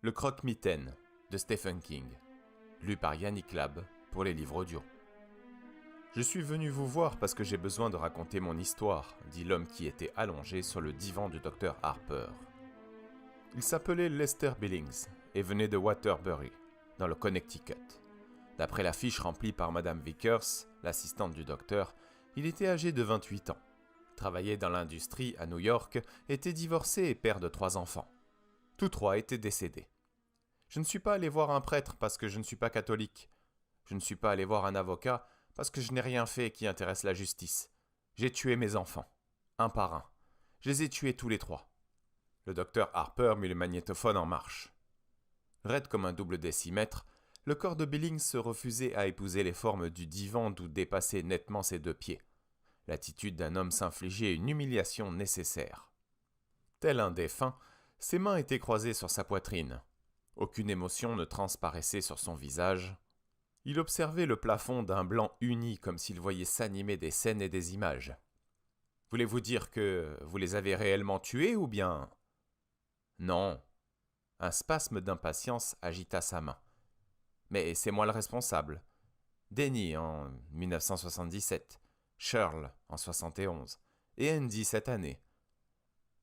Le Croque-Mitaine de Stephen King, lu par Yannick Lab pour les livres audio. Je suis venu vous voir parce que j'ai besoin de raconter mon histoire, dit l'homme qui était allongé sur le divan du docteur Harper. Il s'appelait Lester Billings et venait de Waterbury, dans le Connecticut. D'après la fiche remplie par Madame Vickers, l'assistante du docteur, il était âgé de 28 ans, travaillait dans l'industrie à New York, était divorcé et père de 3 enfants. Tous 3 étaient décédés. Je ne suis pas allé voir un prêtre parce que je ne suis pas catholique. Je ne suis pas allé voir un avocat parce que je n'ai rien fait qui intéresse la justice. J'ai tué mes enfants, un par un. Je les ai tués tous les 3. Le docteur Harper mit le magnétophone en marche. Raide comme un double décimètre, le corps de Billings se refusait à épouser les formes du divan d'où dépassaient nettement ses 2 pieds. L'attitude d'un homme s'infligeait une humiliation nécessaire. Tel un défunt, ses mains étaient croisées sur sa poitrine. Aucune émotion ne transparaissait sur son visage. Il observait le plafond d'un blanc uni comme s'il voyait s'animer des scènes et des images. « Voulez-vous dire que vous les avez réellement tués ou bien… » ?»« Non. » Un spasme d'impatience agita sa main. « Mais c'est moi le responsable. Denny en 1977, Shirl en 71, et Andy cette année.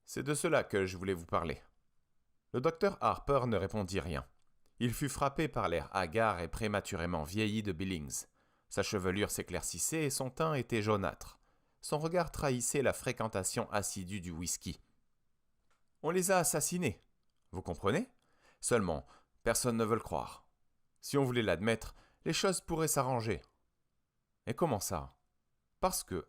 C'est de cela que je voulais vous parler. » Le docteur Harper ne répondit rien. Il fut frappé par l'air hagard et prématurément vieilli de Billings. Sa chevelure s'éclaircissait et son teint était jaunâtre. Son regard trahissait la fréquentation assidue du whisky. « On les a assassinés, vous comprenez ? Seulement, personne ne veut le croire. Si on voulait l'admettre, les choses pourraient s'arranger. » »« Et comment ça ? » ?»« Parce que… »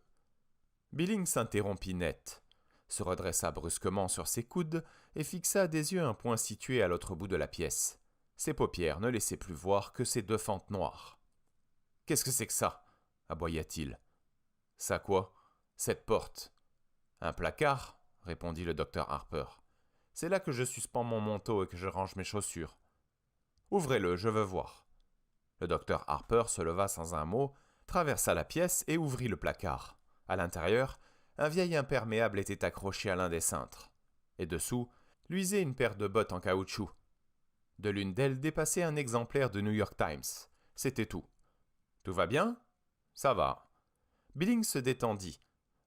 Billings s'interrompit net, se redressa brusquement sur ses coudes et fixa des yeux un point situé à l'autre bout de la pièce. Ses paupières ne laissaient plus voir que ces 2 fentes noires. « Qu'est-ce que c'est que ça ?» aboya-t-il. « Ça quoi ? Cette porte. »« Un placard ?» répondit le docteur Harper. « C'est là que je suspends mon manteau et que je range mes chaussures. »« Ouvrez-le, je veux voir. » Le docteur Harper se leva sans un mot, traversa la pièce et ouvrit le placard. À l'intérieur, un vieil imperméable était accroché à l'un des cintres. Et dessous, luisait une paire de bottes en caoutchouc. De l'une d'elles dépassait un exemplaire de New York Times. C'était tout. « Tout va bien ? » ?»« Ça va. » Billings se détendit,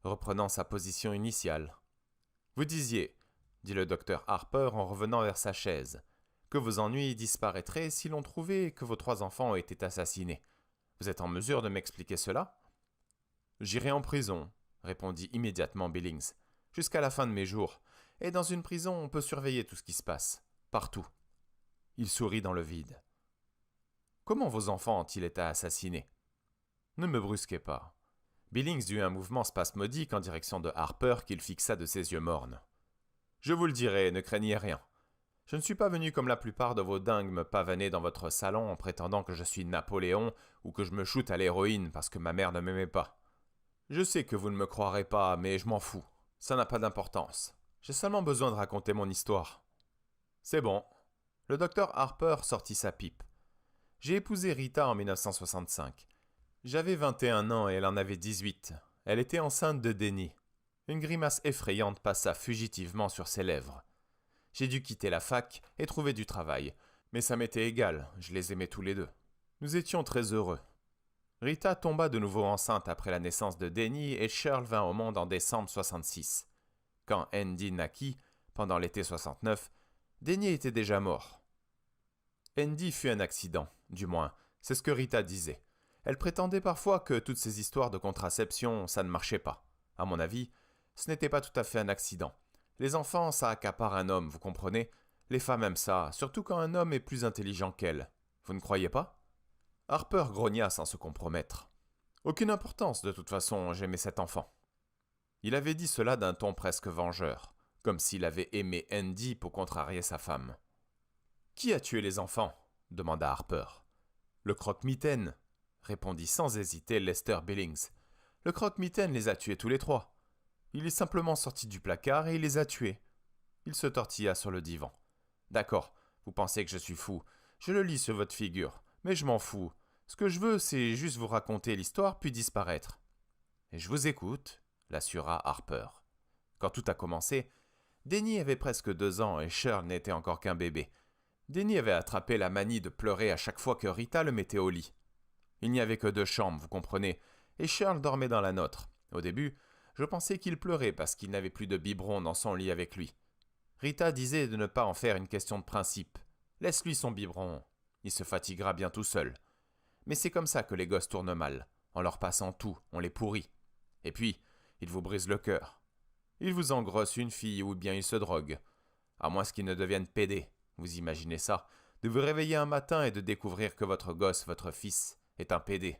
reprenant sa position initiale. « Vous disiez, » dit le docteur Harper en revenant vers sa chaise, « que vos ennuis disparaîtraient si l'on trouvait que vos 3 enfants étaient assassinés. Vous êtes en mesure de m'expliquer cela ? » « J'irai en prison, » répondit immédiatement Billings, « jusqu'à la fin de mes jours. Et dans une prison, on peut surveiller tout ce qui se passe. Partout. » Il sourit dans le vide. « Comment vos enfants ont-ils été assassinés ? » ?»« Ne me brusquez pas. » Billings eut un mouvement spasmodique en direction de Harper qu'il fixa de ses yeux mornes. « Je vous le dirai, ne craignez rien. Je ne suis pas venu comme la plupart de vos dingues me pavaner dans votre salon en prétendant que je suis Napoléon ou que je me shoote à l'héroïne parce que ma mère ne m'aimait pas. Je sais que vous ne me croirez pas, mais je m'en fous. Ça n'a pas d'importance. J'ai seulement besoin de raconter mon histoire. »« C'est bon. » Le docteur Harper sortit sa pipe. « J'ai épousé Rita en 1965. J'avais 21 ans et elle en avait 18. Elle était enceinte de Denny. Une grimace effrayante passa fugitivement sur ses lèvres. J'ai dû quitter la fac et trouver du travail. Mais ça m'était égal, je les aimais tous les 2. Nous étions très heureux. Rita tomba de nouveau enceinte après la naissance de Denny et Shirl vint au monde en décembre 66. Quand Andy naquit, pendant l'été 69, Denny était déjà mort. Andy fut un accident, du moins, c'est ce que Rita disait. Elle prétendait parfois que toutes ces histoires de contraception, ça ne marchait pas. À mon avis, ce n'était pas tout à fait un accident. Les enfants, ça accapare un homme, vous comprenez ? Les femmes aiment ça, surtout quand un homme est plus intelligent qu'elles. Vous ne croyez pas ? Harper grogna sans se compromettre. « Aucune importance, de toute façon, j'aimais cet enfant. » Il avait dit cela d'un ton presque vengeur, comme s'il avait aimé Andy pour contrarier sa femme. « Qui a tué les enfants ?» demanda Harper. « Le croque-mitaine, » répondit sans hésiter Lester Billings. « Le croque-mitaine les a tués tous les 3. Il est simplement sorti du placard et il les a tués. » Il se tortilla sur le divan. « D'accord, vous pensez que je suis fou. Je le lis sur votre figure, mais je m'en fous. Ce que je veux, c'est juste vous raconter l'histoire puis disparaître. »« Et je vous écoute, » l'assura Harper. Quand tout a commencé, Denny avait presque 2 ans et Shirl n'était encore qu'un bébé. Denny avait attrapé la manie de pleurer à chaque fois que Rita le mettait au lit. Il n'y avait que 2 chambres, vous comprenez, et Shirl dormait dans la nôtre. Au début, je pensais qu'il pleurait parce qu'il n'avait plus de biberon dans son lit avec lui. Rita disait de ne pas en faire une question de principe. Laisse-lui son biberon, il se fatiguera bien tout seul. Mais c'est comme ça que les gosses tournent mal. En leur passant tout, on les pourrit. Et puis, ils vous brisent le cœur. Ils vous engrossent une fille ou bien ils se droguent. À moins qu'ils ne deviennent pédés. Vous imaginez ça, de vous réveiller un matin et de découvrir que votre gosse, votre fils, est un pédé.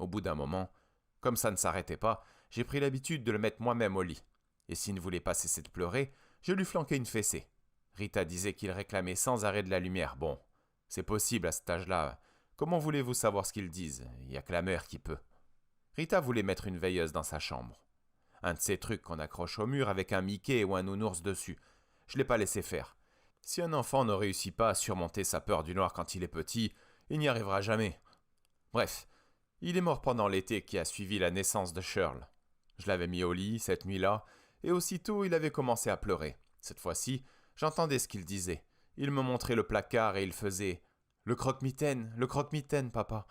Au bout d'un moment, comme ça ne s'arrêtait pas, j'ai pris l'habitude de le mettre moi-même au lit. Et s'il ne voulait pas cesser de pleurer, je lui flanquais une fessée. Rita disait qu'il réclamait sans arrêt de la lumière. Bon, c'est possible à cet âge-là. Comment voulez-vous savoir ce qu'ils disent? Il n'y a que la mère qui peut. Rita voulait mettre une veilleuse dans sa chambre. Un de ces trucs qu'on accroche au mur avec un Mickey ou un nounours dessus. Je ne l'ai pas laissé faire. Si un enfant ne réussit pas à surmonter sa peur du noir quand il est petit, il n'y arrivera jamais. Bref, il est mort pendant l'été qui a suivi la naissance de Shirl. Je l'avais mis au lit cette nuit-là, et aussitôt il avait commencé à pleurer. Cette fois-ci, j'entendais ce qu'il disait. Il me montrait le placard et il faisait « le croque-mitaine, papa !»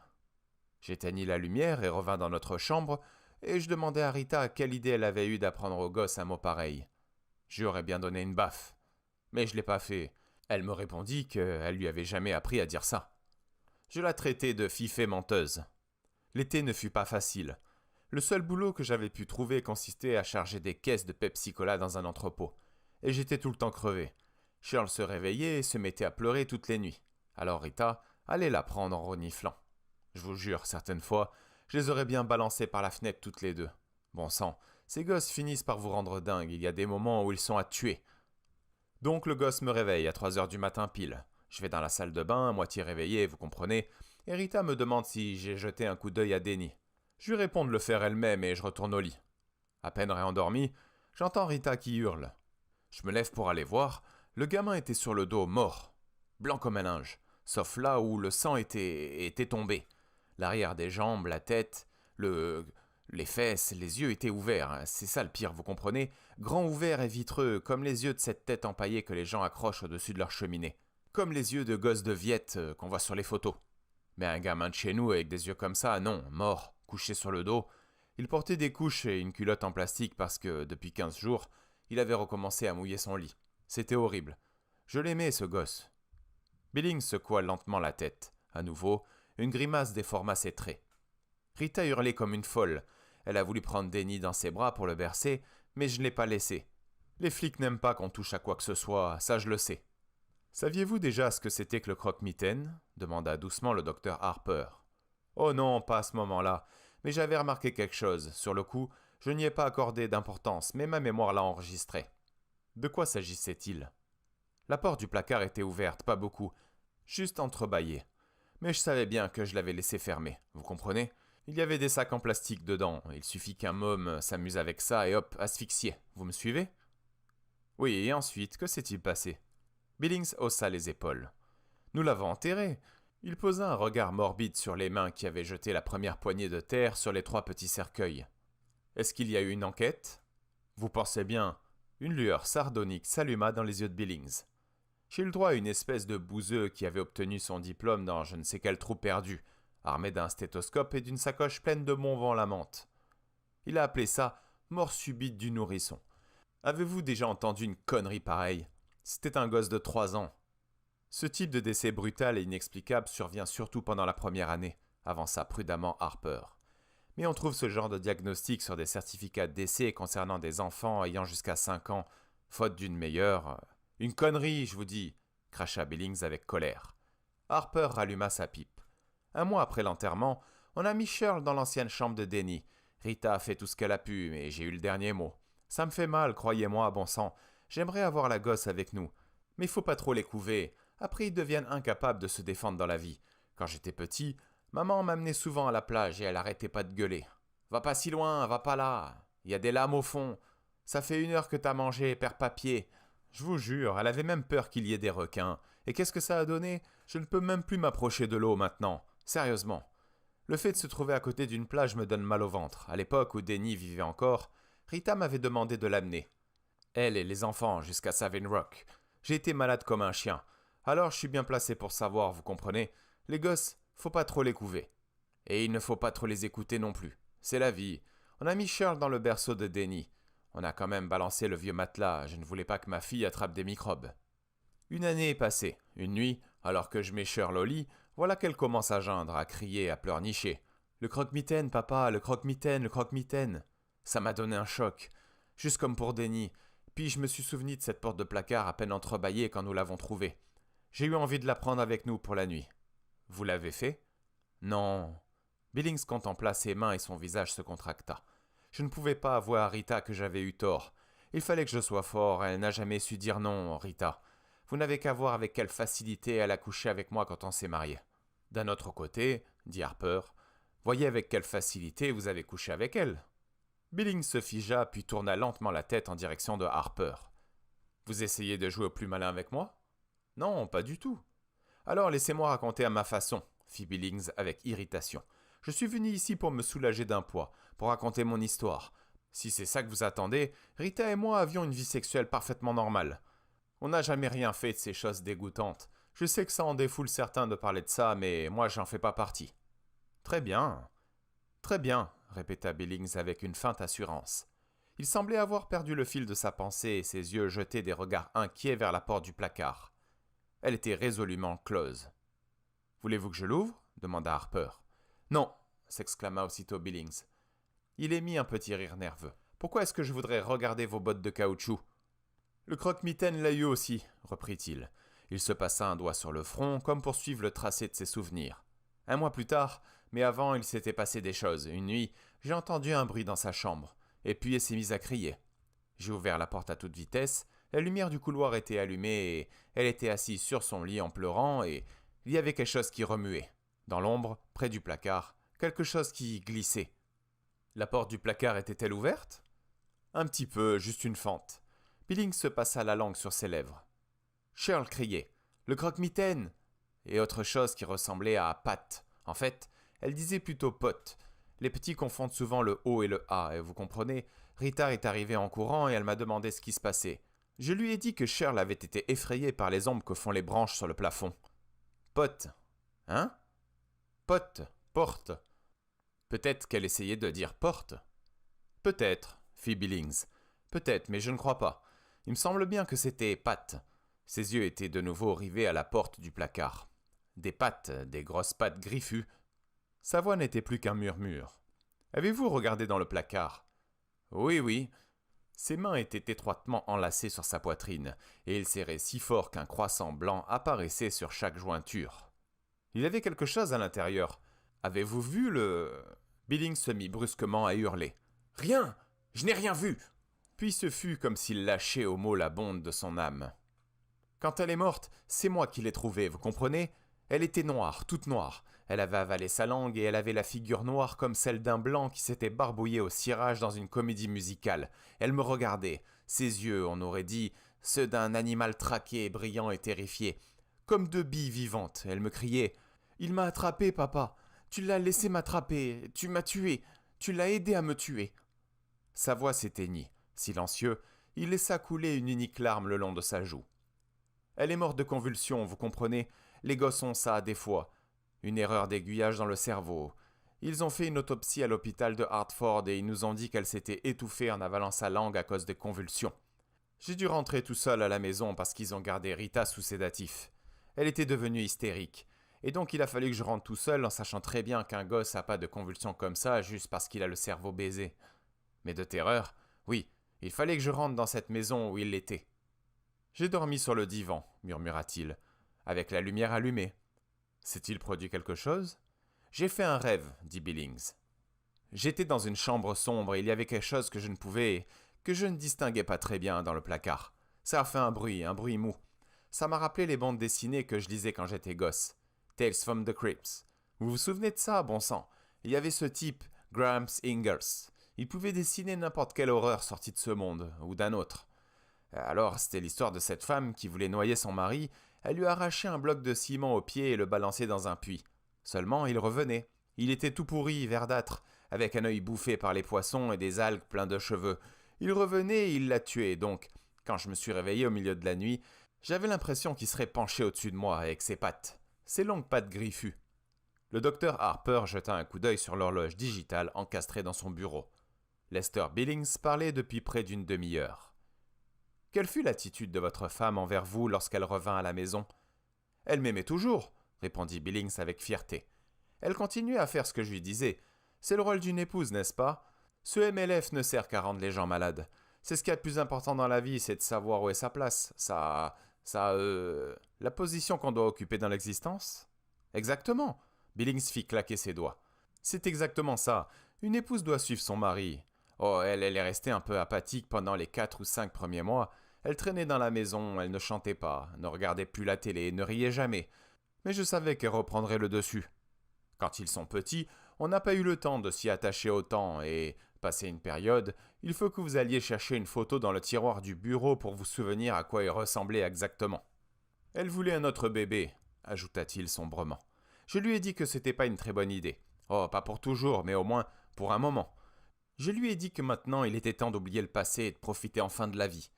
J'éteignis la lumière et revins dans notre chambre, et je demandai à Rita quelle idée elle avait eue d'apprendre au gosse un mot pareil. Je lui aurais bien donné une baffe. Mais je ne l'ai pas fait. Elle me répondit qu'elle lui avait jamais appris à dire ça. Je la traitai de fifée menteuse. L'été ne fut pas facile. Le seul boulot que j'avais pu trouver consistait à charger des caisses de Pepsi-Cola dans un entrepôt. Et j'étais tout le temps crevé. Shirl se réveillait et se mettait à pleurer toutes les nuits. Alors Rita allait la prendre en reniflant. Je vous jure, certaines fois, je les aurais bien balancées par la fenêtre toutes les deux. Bon sang, ces gosses finissent par vous rendre dingue. Il y a des moments où ils sont à tuer. Donc le gosse me réveille à 3 heures du matin pile. Je vais dans la salle de bain, à moitié réveillé, vous comprenez, et Rita me demande si j'ai jeté un coup d'œil à Denny. Je lui réponds de le faire elle-même et je retourne au lit. À peine réendormi, j'entends Rita qui hurle. Je me lève pour aller voir, le gamin était sur le dos, mort, blanc comme un linge, sauf là où le sang était tombé. L'arrière des jambes, la tête, les fesses, les yeux étaient ouverts, c'est ça le pire, vous comprenez? Grands ouverts et vitreux, comme les yeux de cette tête empaillée que les gens accrochent au-dessus de leur cheminée. Comme les yeux de gosses de Viette qu'on voit sur les photos. Mais un gamin de chez nous avec des yeux comme ça, non, mort, couché sur le dos. Il portait des couches et une culotte en plastique parce que, depuis 15 jours, il avait recommencé à mouiller son lit. C'était horrible. Je l'aimais, ce gosse. Billings secoua lentement la tête. À nouveau, une grimace déforma ses traits. Rita hurlait comme une folle. Elle a voulu prendre Denny dans ses bras pour le bercer, mais je ne l'ai pas laissé. Les flics n'aiment pas qu'on touche à quoi que ce soit, ça je le sais. Saviez-vous déjà ce que c'était que le croque-mitaine? Demanda doucement le docteur Harper. Oh non, pas à ce moment-là, mais j'avais remarqué quelque chose. Sur le coup, je n'y ai pas accordé d'importance, mais ma mémoire l'a enregistré. De quoi s'agissait-il? La porte du placard était ouverte, pas beaucoup, juste entrebâillée. Mais je savais bien que je l'avais laissé fermer, vous comprenez? Il y avait des sacs en plastique dedans, il suffit qu'un môme s'amuse avec ça et hop, asphyxié. Vous me suivez? Oui, et ensuite, que s'est-il passé? Billings haussa les épaules. Nous l'avons enterré. Il posa un regard morbide sur les mains qui avaient jeté la première poignée de terre sur les 3 petits cercueils. Est-ce qu'il y a eu une enquête? Vous pensez bien. Une lueur sardonique s'alluma dans les yeux de Billings. J'ai eu le droit à une espèce de bouseux qui avait obtenu son diplôme dans je ne sais quel trou perdu, armé d'un stéthoscope et d'une sacoche pleine de bonbons à la menthe. Il a appelé ça « mort subite du nourrisson ». Avez-vous déjà entendu une connerie pareille? C'était un gosse de 3 ans. Ce type de décès brutal et inexplicable survient surtout pendant la première année, avança prudemment Harper. Mais on trouve ce genre de diagnostic sur des certificats de décès concernant des enfants ayant jusqu'à 5 ans, faute d'une meilleure. Une connerie, je vous dis, cracha Billings avec colère. Harper ralluma sa pipe. 1 mois après l'enterrement, on a mis Shirl dans l'ancienne chambre de Denny. Rita a fait tout ce qu'elle a pu, mais j'ai eu le dernier mot. Ça me fait mal, croyez-moi, bon sang. J'aimerais avoir la gosse avec nous. Mais faut pas trop les couver. Après, ils deviennent incapables de se défendre dans la vie. Quand j'étais petit, maman m'amenait souvent à la plage et elle arrêtait pas de gueuler. Va pas si loin, va pas là. Il y a des lames au fond. Ça fait 1 heure que t'as mangé, père papier. Je vous jure, elle avait même peur qu'il y ait des requins. Et qu'est-ce que ça a donné? Je ne peux même plus m'approcher de l'eau maintenant. Sérieusement. Le fait de se trouver à côté d'une plage me donne mal au ventre. À l'époque où Denny vivait encore, Rita m'avait demandé de l'amener. Elle et les enfants jusqu'à Savin Rock. J'ai été malade comme un chien. Alors je suis bien placé pour savoir, vous comprenez. Les gosses, faut pas trop les couver. Et il ne faut pas trop les écouter non plus. C'est la vie. On a mis Shirl dans le berceau de Denny. On a quand même balancé le vieux matelas, je ne voulais pas que ma fille attrape des microbes. Une année est passée. Une nuit, alors que je mets Shirl au lit, voilà qu'elle commence à geindre, à crier, à pleurnicher. Le croque-mitaine, papa, le croque-mitaine, le croque-mitaine. Ça m'a donné un choc. Juste comme pour Denny. Puis je me suis souvenu de cette porte de placard à peine entrebâillée quand nous l'avons trouvée. J'ai eu envie de la prendre avec nous pour la nuit. Vous l'avez fait? Non. Billings contempla ses mains et son visage se contracta. Je ne pouvais pas avouer à Rita que j'avais eu tort. Il fallait que je sois fort, elle n'a jamais su dire non, Rita. Vous n'avez qu'à voir avec quelle facilité elle a couché avec moi quand on s'est mariés. D'un autre côté, dit Harper, voyez avec quelle facilité vous avez couché avec elle. Billings se figea puis tourna lentement la tête en direction de Harper. Vous essayez de jouer au plus malin avec moi? Non, pas du tout. Alors laissez-moi raconter à ma façon, fit Billings avec irritation. Je suis venu ici pour me soulager d'un poids, pour raconter mon histoire. Si c'est ça que vous attendez, Rita et moi avions une vie sexuelle parfaitement normale. On n'a jamais rien fait de ces choses dégoûtantes. Je sais que ça en défoule certains de parler de ça, mais moi j'en fais pas partie. Très bien, répéta Billings avec une feinte assurance. Il semblait avoir perdu le fil de sa pensée et ses yeux jetaient des regards inquiets vers la porte du placard. Elle était résolument close. Voulez-vous que je l'ouvre? Demanda Harper. Non, s'exclama aussitôt Billings. Il émit un petit rire nerveux. Pourquoi est-ce que je voudrais regarder vos bottes de caoutchouc? Le croque-mitaine l'a eu aussi, reprit-il. Il se passa un doigt sur le front, comme pour suivre le tracé de ses souvenirs. Un mois plus tard, mais avant il s'était passé des choses. Une nuit, j'ai entendu un bruit dans sa chambre, et puis elle s'est mise à crier. J'ai ouvert la porte à toute vitesse, la lumière du couloir était allumée, et elle était assise sur son lit en pleurant, et il y avait quelque chose qui remuait. Dans l'ombre, près du placard, quelque chose qui glissait. La porte du placard était-elle ouverte? Un petit peu, juste une fente. Billings se passa la langue sur ses lèvres. Shirl criait « Le croque-mitaine !» et autre chose qui ressemblait à « Pat ». En fait, elle disait plutôt « Pot ». Les petits confondent souvent le O et le A, et vous comprenez, Rita est arrivée en courant et elle m'a demandé ce qui se passait. Je lui ai dit que Shirl avait été effrayée par les ombres que font les branches sur le plafond. Pot. Hein? Pot, porte. Peut-être qu'elle essayait de dire porte. Peut-être, fit Billings. Peut-être, mais je ne crois pas. Il me semble bien que c'était Pat. Ses yeux étaient de nouveau rivés à la porte du placard. Des pattes, des grosses pattes griffues. Sa voix n'était plus qu'un murmure. Avez-vous regardé dans le placard? Oui, oui. Ses mains étaient étroitement enlacées sur sa poitrine, et il serrait si fort qu'un croissant blanc apparaissait sur chaque jointure. Il y avait quelque chose à l'intérieur. Avez-vous vu le... Billings se mit brusquement à hurler. « Rien! Je n'ai rien vu !» Puis ce fut comme s'il lâchait au mot la bonde de son âme. Quand elle est morte, c'est moi qui l'ai trouvée, vous comprenez? Elle était noire, toute noire. Elle avait avalé sa langue et elle avait la figure noire comme celle d'un blanc qui s'était barbouillé au cirage dans une comédie musicale. Elle me regardait. Ses yeux, on aurait dit, ceux d'un animal traqué, brillant et terrifié. Comme deux billes vivantes, elle me criait « Il m'a attrapé, papa. Tu l'as laissé m'attraper. Tu m'as tué. Tu l'as aidé à me tuer. » Sa voix s'éteignit. Silencieux, il laissa couler une unique larme le long de sa joue. Elle est morte de convulsions, vous comprenez? Les gosses ont ça des fois. Une erreur d'aiguillage dans le cerveau. Ils ont fait une autopsie à l'hôpital de Hartford et ils nous ont dit qu'elle s'était étouffée en avalant sa langue à cause des convulsions. J'ai dû rentrer tout seul à la maison parce qu'ils ont gardé Rita sous sédatif. Elle était devenue hystérique. Et donc il a fallu que je rentre tout seul en sachant très bien qu'un gosse n'a pas de convulsions comme ça juste parce qu'il a le cerveau baisé. Mais de terreur, oui, il fallait que je rentre dans cette maison où il était. J'ai dormi sur le divan, murmura-t-il, avec la lumière allumée. S'est-il produit quelque chose? J'ai fait un rêve, dit Billings. J'étais dans une chambre sombre et il y avait quelque chose que je ne distinguais pas très bien dans le placard. Ça a fait un bruit mou. Ça m'a rappelé les bandes dessinées que je lisais quand j'étais gosse. Tales from the Crypts. Vous vous souvenez de ça, bon sang? Il y avait ce type, Gramps Ingalls. Il pouvait dessiner n'importe quelle horreur sortie de ce monde, ou d'un autre. Alors, c'était l'histoire de cette femme qui voulait noyer son mari. Elle lui arrachait un bloc de ciment au pied et le balançait dans un puits. Seulement, il revenait. Il était tout pourri, verdâtre, avec un œil bouffé par les poissons et des algues pleins de cheveux. Il revenait et il la tuait, donc, quand je me suis réveillé au milieu de la nuit, J'avais l'impression qu'il serait penché au-dessus de moi avec ses pattes, ses longues pattes griffues. Le docteur Harper jeta un coup d'œil sur l'horloge digitale encastrée dans son bureau. Lester Billings parlait depuis près d'une demi-heure. « Quelle fut l'attitude de votre femme envers vous lorsqu'elle revint à la maison ?»« Elle m'aimait toujours, » répondit Billings avec fierté. « Elle continuait à faire ce que je lui disais. C'est le rôle d'une épouse, n'est-ce pas? Ce MLF ne sert qu'à rendre les gens malades. C'est ce qu'il y a de plus important dans la vie, c'est de savoir où est sa place. La position qu'on doit occuper dans l'existence ?» « Exactement !» Billings fit claquer ses doigts. « C'est exactement ça. Une épouse doit suivre son mari. Oh, elle est restée un peu apathique pendant les 4 ou 5 premiers mois. Elle traînait dans la maison, elle ne chantait pas, ne regardait plus la télé, ne riait jamais. Mais je savais qu'elle reprendrait le dessus. Quand ils sont petits, on n'a pas eu le temps de s'y attacher autant et, passé une période, il faut que vous alliez chercher une photo dans le tiroir du bureau pour vous souvenir à quoi il ressemblait exactement. Elle voulait un autre bébé, ajouta-t-il sombrement. Je lui ai dit que c'était pas une très bonne idée. Oh, pas pour toujours, mais au moins pour un moment. Je lui ai dit que maintenant il était temps d'oublier le passé et de profiter enfin de la vie.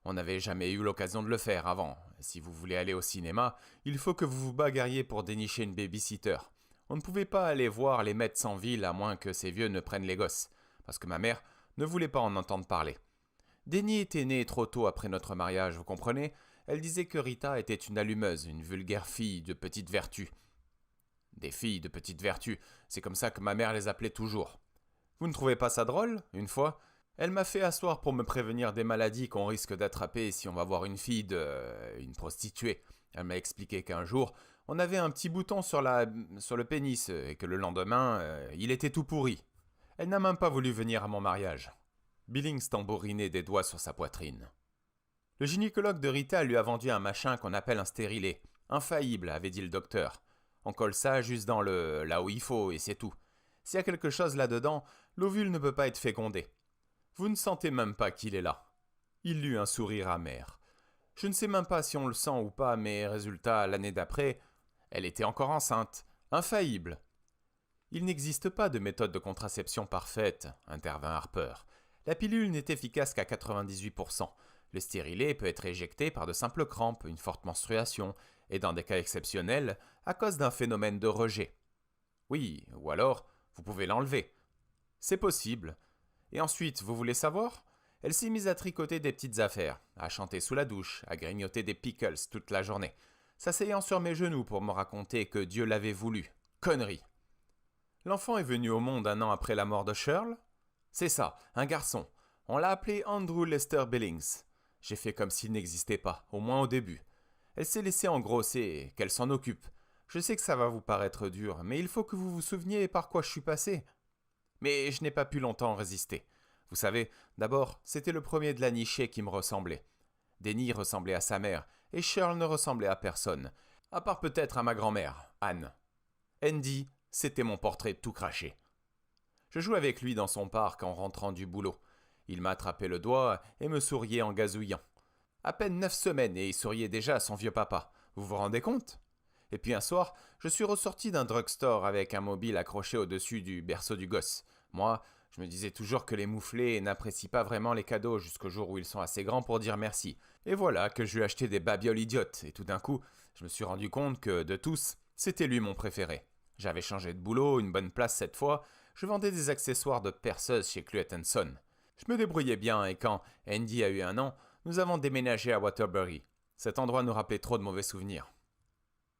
On n'avait jamais eu l'occasion de le faire avant. Si vous voulez aller au cinéma, il faut que vous vous bagarriez pour dénicher une baby-sitter. On ne pouvait pas aller voir les Mets en ville à moins que ces vieux ne prennent les gosses, parce que ma mère ne voulait pas en entendre parler. Denny était née trop tôt après notre mariage, vous comprenez? Elle disait que Rita était une allumeuse, une vulgaire fille de petite vertu. Des filles de petite vertu, c'est comme ça que ma mère les appelait toujours. Vous ne trouvez pas ça drôle, une fois? Elle m'a fait asseoir pour me prévenir des maladies qu'on risque d'attraper si on va voir une une prostituée. Elle m'a expliqué qu'un jour, on avait un petit bouton sur le pénis et que le lendemain, il était tout pourri. Elle n'a même pas voulu venir à mon mariage. Billings tambourinait des doigts sur sa poitrine. Le gynécologue de Rita lui a vendu un machin qu'on appelle un stérilet. Infaillible, avait dit le docteur. On colle ça juste là où il faut et c'est tout. S'il y a quelque chose là-dedans, l'ovule ne peut pas être fécondé. Vous ne sentez même pas qu'il est là. Il eut un sourire amer. Je ne sais même pas si on le sent ou pas, mais résultat, l'année d'après, elle était encore enceinte, infaillible. Il n'existe pas de méthode de contraception parfaite, intervint Harper. La pilule n'est efficace qu'à 98%. Le stérilet peut être éjecté par de simples crampes, une forte menstruation, et dans des cas exceptionnels, à cause d'un phénomène de rejet. Oui, ou alors, vous pouvez l'enlever. C'est possible. Et ensuite, vous voulez savoir? Elle s'est mise à tricoter des petites affaires, à chanter sous la douche, à grignoter des pickles toute la journée, s'asseyant sur mes genoux pour me raconter que Dieu l'avait voulu. Connerie. L'enfant est venu au monde 1 an après la mort de Shirl? C'est ça, un garçon. On l'a appelé Andrew Lester Billings. J'ai fait comme s'il n'existait pas, au moins au début. Elle s'est laissée engrosser, qu'elle s'en occupe. Je sais que ça va vous paraître dur, mais il faut que vous vous souveniez par quoi je suis passé. Mais je n'ai pas pu longtemps résister. Vous savez, d'abord, c'était le premier de la nichée qui me ressemblait. Denny ressemblait à sa mère, et Shirl ne ressemblait à personne, à part peut-être à ma grand-mère, Anne. Andy, c'était mon portrait tout craché. Je jouais avec lui dans son parc en rentrant du boulot. Il m'a attrapé le doigt et me souriait en gazouillant. À peine 9 semaines et il souriait déjà à son vieux papa. Vous vous rendez compte? Et puis un soir, je suis ressorti d'un drugstore avec un mobile accroché au-dessus du berceau du gosse. Moi, je me disais toujours que les mouflés n'apprécient pas vraiment les cadeaux jusqu'au jour où ils sont assez grands pour dire merci. Et voilà que je lui ai acheté des babioles idiotes. Et tout d'un coup, je me suis rendu compte que, de tous, c'était lui mon préféré. J'avais changé de boulot, une bonne place cette fois. Je vendais des accessoires de perceuse chez Cluett & Son. Je me débrouillais bien et quand Andy a eu 1 an, nous avons déménagé à Waterbury. Cet endroit nous rappelait trop de mauvais souvenirs.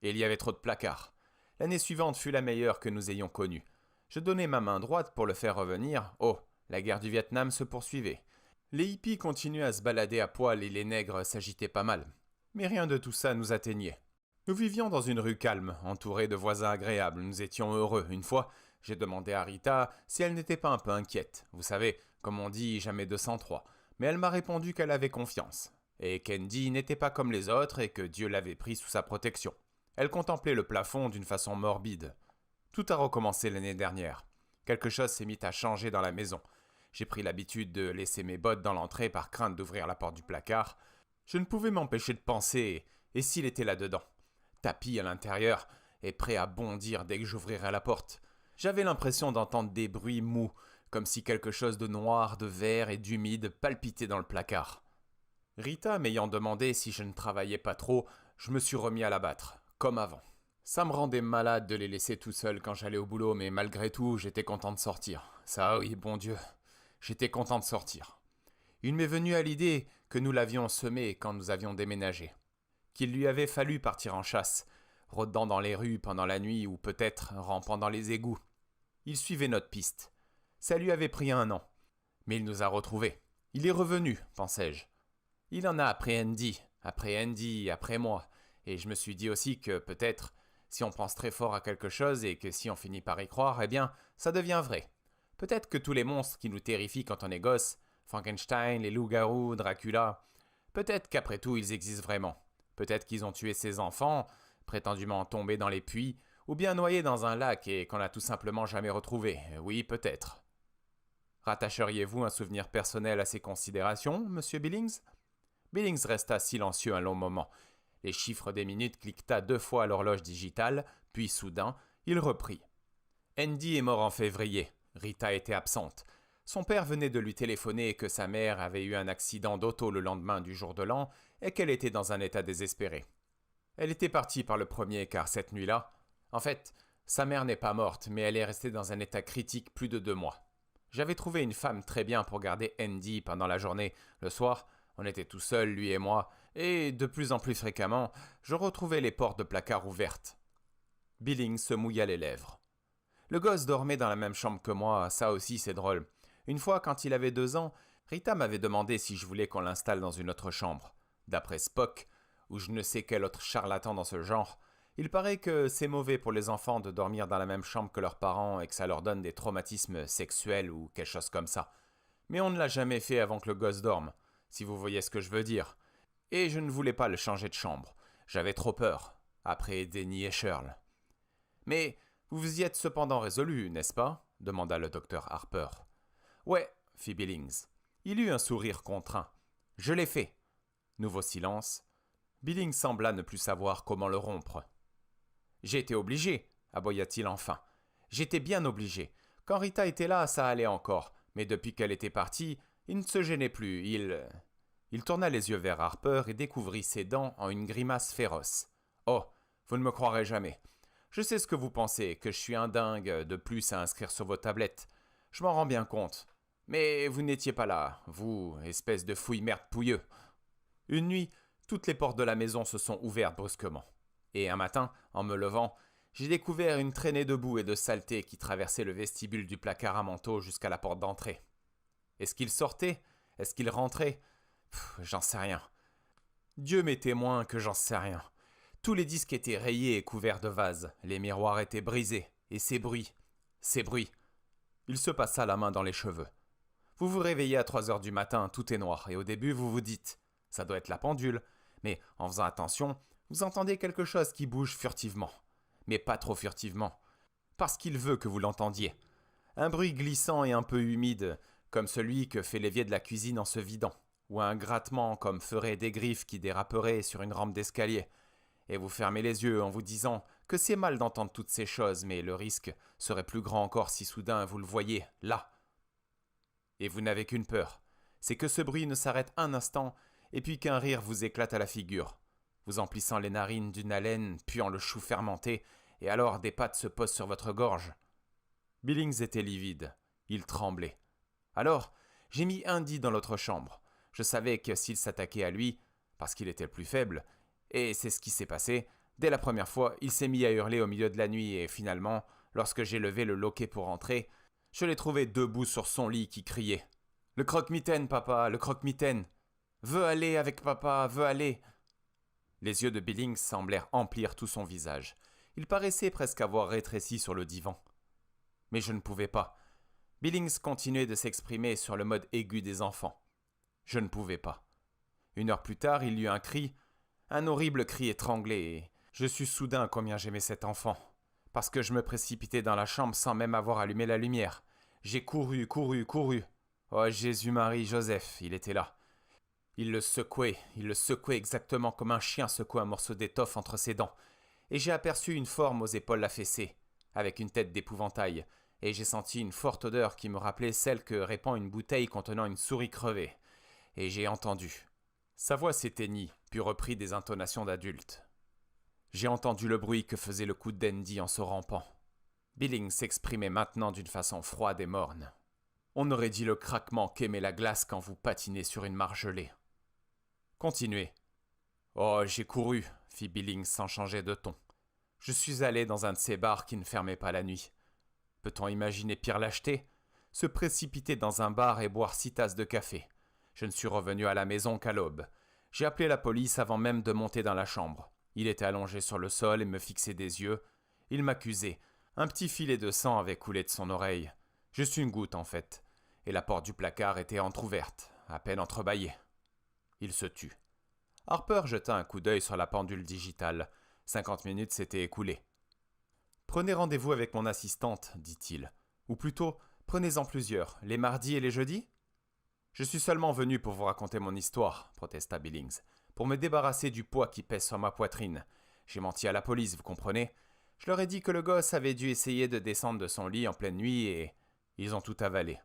Et il y avait trop de placards. L'année suivante fut la meilleure que nous ayons connue. Je donnais ma main droite pour le faire revenir. Oh, la guerre du Vietnam se poursuivait. Les hippies continuaient à se balader à poil et les nègres s'agitaient pas mal. Mais rien de tout ça nous atteignait. Nous vivions dans une rue calme, entourés de voisins agréables. Nous étions heureux. Une fois, j'ai demandé à Rita si elle n'était pas un peu inquiète. Vous savez, comme on dit, jamais 203. Mais elle m'a répondu qu'elle avait confiance. Et qu'Andy n'était pas comme les autres et que Dieu l'avait pris sous sa protection. Elle contemplait le plafond d'une façon morbide. Tout a recommencé l'année dernière. Quelque chose s'est mis à changer dans la maison. J'ai pris l'habitude de laisser mes bottes dans l'entrée par crainte d'ouvrir la porte du placard. Je ne pouvais m'empêcher de penser, et s'il était là-dedans? Tapis à l'intérieur, et prêt à bondir dès que j'ouvrirais la porte. J'avais l'impression d'entendre des bruits mous, comme si quelque chose de noir, de vert et d'humide palpitait dans le placard. Rita m'ayant demandé si je ne travaillais pas trop, je me suis remis à l'abattre, comme avant. Ça me rendait malade de les laisser tout seuls quand j'allais au boulot, mais malgré tout, j'étais content de sortir. Ça, oui, bon Dieu, j'étais content de sortir. Il m'est venu à l'idée que nous l'avions semé quand nous avions déménagé. Qu'il lui avait fallu partir en chasse, rôdant dans les rues pendant la nuit ou peut-être rampant dans les égouts. Il suivait notre piste. Ça lui avait pris 1 an. Mais il nous a retrouvés. Il est revenu, pensais-je. Il en a après Andy, après moi. Et je me suis dit aussi que peut-être, si on pense très fort à quelque chose et que si on finit par y croire, eh bien, ça devient vrai. Peut-être que tous les monstres qui nous terrifient quand on est gosse, Frankenstein, les loups-garous, Dracula, peut-être qu'après tout ils existent vraiment. Peut-être qu'ils ont tué ses enfants, prétendument tombés dans les puits, ou bien noyés dans un lac et qu'on n'a tout simplement jamais retrouvé. Oui, peut-être. Rattacheriez-vous un souvenir personnel à ces considérations, monsieur Billings ? Billings resta silencieux un long moment. Les chiffres des minutes cliqueta 2 fois à l'horloge digitale, puis soudain, il reprit. Andy est mort en février. Rita était absente. Son père venait de lui téléphoner que sa mère avait eu un accident d'auto le lendemain du jour de l'an et qu'elle était dans un état désespéré. Elle était partie par le premier car cette nuit-là, en fait, sa mère n'est pas morte, mais elle est restée dans un état critique plus de 2 mois. J'avais trouvé une femme très bien pour garder Andy pendant la journée. Le soir, on était tout seuls, lui et moi, et de plus en plus fréquemment, je retrouvais les portes de placard ouvertes. Billings se mouilla les lèvres. Le gosse dormait dans la même chambre que moi, ça aussi c'est drôle. Une fois, quand il avait 2 ans, Rita m'avait demandé si je voulais qu'on l'installe dans une autre chambre. D'après Spock, ou je ne sais quel autre charlatan dans ce genre, il paraît que c'est mauvais pour les enfants de dormir dans la même chambre que leurs parents et que ça leur donne des traumatismes sexuels ou quelque chose comme ça. Mais on ne l'a jamais fait avant que le gosse dorme, si vous voyez ce que je veux dire. Et je ne voulais pas le changer de chambre. J'avais trop peur, après Denny et Shirl. Mais vous vous y êtes cependant résolu, n'est-ce pas ? Demanda le docteur Harper. Ouais, fit Billings. Il eut un sourire contraint. Je l'ai fait. Nouveau silence. Billings sembla ne plus savoir comment le rompre. J'ai été obligé, aboya-t-il enfin. J'étais bien obligé. Quand Rita était là, ça allait encore. Mais depuis qu'elle était partie, il ne se gênait plus. Il tourna les yeux vers Harper et découvrit ses dents en une grimace féroce. Oh, vous ne me croirez jamais. Je sais ce que vous pensez, que je suis un dingue de plus à inscrire sur vos tablettes. Je m'en rends bien compte. Mais vous n'étiez pas là, vous, espèce de fouille-merde pouilleux. Une nuit, toutes les portes de la maison se sont ouvertes brusquement. Et un matin, en me levant, j'ai découvert une traînée de boue et de saleté qui traversait le vestibule du placard à manteau jusqu'à la porte d'entrée. Est-ce qu'il sortait ? Est-ce qu'il rentrait ? J'en sais rien. Dieu m'est témoin que j'en sais rien. Tous les disques étaient rayés et couverts de vases, les miroirs étaient brisés, et ces bruits. Il se passa la main dans les cheveux. Vous vous réveillez à 3 heures du matin, tout est noir, et au début vous vous dites « ça doit être la pendule », mais en faisant attention, vous entendez quelque chose qui bouge furtivement. Mais pas trop furtivement, parce qu'il veut que vous l'entendiez. Un bruit glissant et un peu humide, comme celui que fait l'évier de la cuisine en se vidant, ou un grattement comme ferait des griffes qui déraperaient sur une rampe d'escalier. Et vous fermez les yeux en vous disant que c'est mal d'entendre toutes ces choses, mais le risque serait plus grand encore si soudain vous le voyez, là. Et vous n'avez qu'une peur, c'est que ce bruit ne s'arrête un instant, et puis qu'un rire vous éclate à la figure, vous emplissant les narines d'une haleine puant le chou fermenté, et alors des pattes se posent sur votre gorge. Billings était livide, il tremblait. Alors, j'ai mis Andy dans l'autre chambre. Je savais que s'il s'attaquait à lui, parce qu'il était le plus faible, et c'est ce qui s'est passé, dès la première fois, il s'est mis à hurler au milieu de la nuit et finalement, lorsque j'ai levé le loquet pour entrer, je l'ai trouvé debout sur son lit qui criait « Le croque-mitaine, papa, le croque-mitaine ! Veux aller avec papa, veux aller !» Les yeux de Billings semblèrent emplir tout son visage. Il paraissait presque avoir rétréci sur le divan. Mais je ne pouvais pas. Billings continuait de s'exprimer sur le mode aigu des enfants. Je ne pouvais pas. 1 heure plus tard, il y eut un cri, un horrible cri étranglé, et je sus soudain combien j'aimais cet enfant. Parce que je me précipitai dans la chambre sans même avoir allumé la lumière. J'ai couru. Oh Jésus-Marie, Joseph, il était là. Il le secouait exactement comme un chien secoue un morceau d'étoffe entre ses dents. Et j'ai aperçu une forme aux épaules affaissées, avec une tête d'épouvantail, et j'ai senti une forte odeur qui me rappelait celle que répand une bouteille contenant une souris crevée. Et j'ai entendu. Sa voix s'éteignit, puis reprit des intonations d'adulte. J'ai entendu le bruit que faisait le coude d'Andy en se rampant. Billings s'exprimait maintenant d'une façon froide et morne. On aurait dit le craquement qu'émet la glace quand vous patinez sur une mare gelée. Continuez. Oh, j'ai couru, fit Billings sans changer de ton. Je suis allé dans un de ces bars qui ne fermaient pas la nuit. Peut-on imaginer pire lâcheté ? Se précipiter dans un bar et boire 6 tasses de café. Je ne suis revenu à la maison qu'à l'aube. J'ai appelé la police avant même de monter dans la chambre. Il était allongé sur le sol et me fixait des yeux. Il m'accusait. Un petit filet de sang avait coulé de son oreille. Juste une goutte, en fait. Et la porte du placard était entr'ouverte, à peine entrebâillée. Il se tut. Harper jeta un coup d'œil sur la pendule digitale. 50 minutes s'étaient écoulées. « Prenez rendez-vous avec mon assistante, dit-il. Ou plutôt, prenez-en plusieurs, les mardis et les jeudis ? » Je suis seulement venu pour vous raconter mon histoire, protesta Billings, pour me débarrasser du poids qui pèse sur ma poitrine. J'ai menti à la police, vous comprenez ? Je leur ai dit que le gosse avait dû essayer de descendre de son lit en pleine nuit et ils ont tout avalé.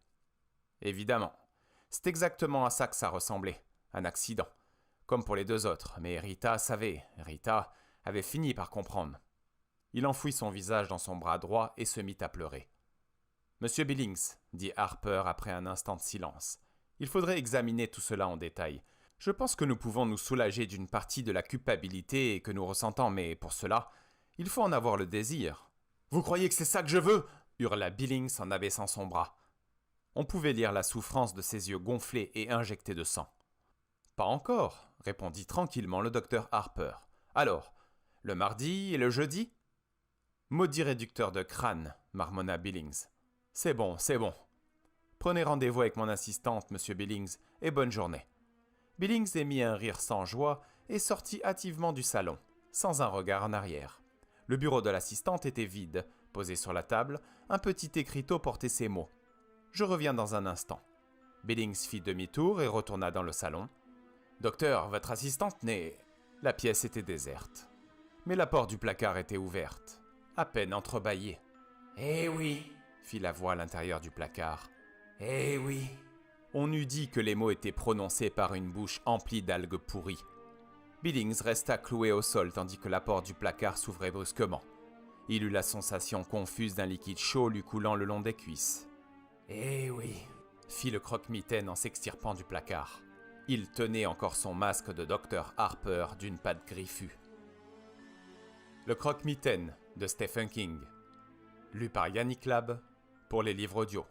Évidemment. C'est exactement à ça que ça ressemblait. Un accident. Comme pour les 2 autres. Mais Rita savait. Rita avait fini par comprendre. Il enfouit son visage dans son bras droit et se mit à pleurer. « Monsieur Billings, dit Harper après un instant de silence, il faudrait examiner tout cela en détail. Je pense que nous pouvons nous soulager d'une partie de la culpabilité que nous ressentons, mais pour cela, il faut en avoir le désir. »« Vous croyez que c'est ça que je veux ?» hurla Billings en abaissant son bras. On pouvait lire la souffrance de ses yeux gonflés et injectés de sang. « Pas encore, » répondit tranquillement le docteur Harper. « Alors, le mardi et le jeudi ?»« Maudit réducteur de crâne, » marmonna Billings. « C'est bon, c'est bon. Prenez rendez-vous avec mon assistante, monsieur Billings, et bonne journée. » Billings émit un rire sans joie et sortit hâtivement du salon, sans un regard en arrière. Le bureau de l'assistante était vide. Posé sur la table, un petit écriteau portait ces mots. « Je reviens dans un instant. » Billings fit demi-tour et retourna dans le salon. « Docteur, votre assistante n'est... » La pièce était déserte. Mais la porte du placard était ouverte, à peine entrebâillée. « Eh oui !» fit la voix à l'intérieur du placard. « Eh oui !» On eût dit que les mots étaient prononcés par une bouche emplie d'algues pourries. Billings resta cloué au sol tandis que la porte du placard s'ouvrait brusquement. Il eut la sensation confuse d'un liquide chaud lui coulant le long des cuisses. « Eh oui !» fit le croque-mitaine en s'extirpant du placard. Il tenait encore son masque de Dr Harper d'une patte griffue. Le croque-mitaine de Stephen King. Lu par Yannick Lab pour les livres audio.